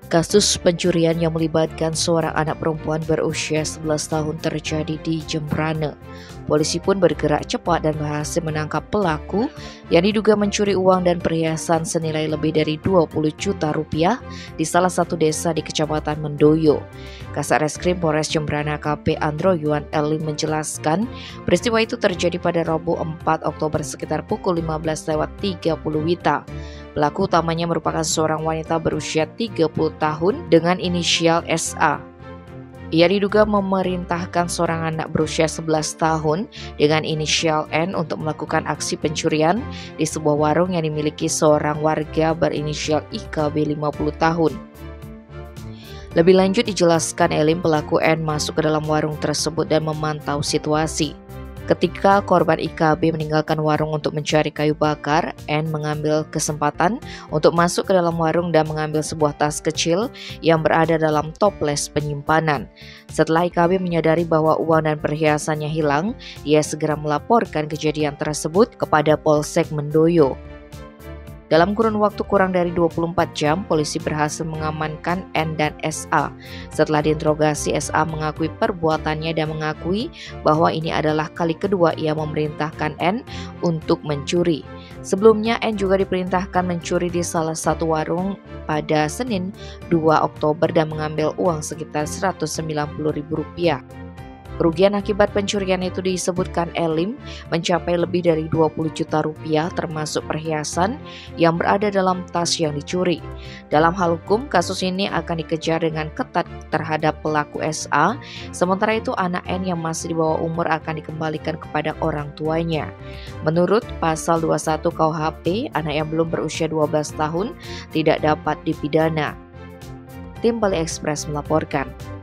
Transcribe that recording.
Kasus pencurian yang melibatkan seorang anak perempuan berusia 11 tahun terjadi di Jembrana. Polisi pun bergerak cepat dan berhasil menangkap pelaku yang diduga mencuri uang dan perhiasan senilai lebih dari 20 juta rupiah di salah satu desa di Kecamatan Mendoyo. Kasat Reskrim Polres Jembrana AKP Andro Yuan Elim menjelaskan, peristiwa itu terjadi pada Rabu 4 Oktober sekitar pukul 15.30 WITA. Pelaku utamanya merupakan seorang wanita berusia 30 tahun dengan inisial SA. Ia diduga memerintahkan seorang anak berusia 11 tahun dengan inisial N untuk melakukan aksi pencurian di sebuah warung yang dimiliki seorang warga berinisial IKB 50 tahun. Lebih lanjut dijelaskan Elim, pelaku N masuk ke dalam warung tersebut dan memantau situasi. Ketika korban IKB meninggalkan warung untuk mencari kayu bakar, N mengambil kesempatan untuk masuk ke dalam warung dan mengambil sebuah tas kecil yang berada dalam toples penyimpanan. Setelah IKB menyadari bahwa uang dan perhiasannya hilang, ia segera melaporkan kejadian tersebut kepada Polsek Mendoyo. Dalam kurun waktu kurang dari 24 jam, polisi berhasil mengamankan N dan SA. Setelah diinterogasi, SA mengakui perbuatannya dan mengakui bahwa ini adalah kali kedua ia memerintahkan N untuk mencuri. Sebelumnya, N juga diperintahkan mencuri di salah satu warung pada Senin 2 Oktober dan mengambil uang sekitar Rp190.000. Kerugian akibat pencurian itu disebutkan Elim mencapai lebih dari 20 juta rupiah termasuk perhiasan yang berada dalam tas yang dicuri. Dalam hal hukum, kasus ini akan dikejar dengan ketat terhadap pelaku SA, sementara itu anak N yang masih di bawah umur akan dikembalikan kepada orang tuanya. Menurut pasal 21 KUHP, anak yang belum berusia 12 tahun tidak dapat dipidana. Tim Bali Express melaporkan.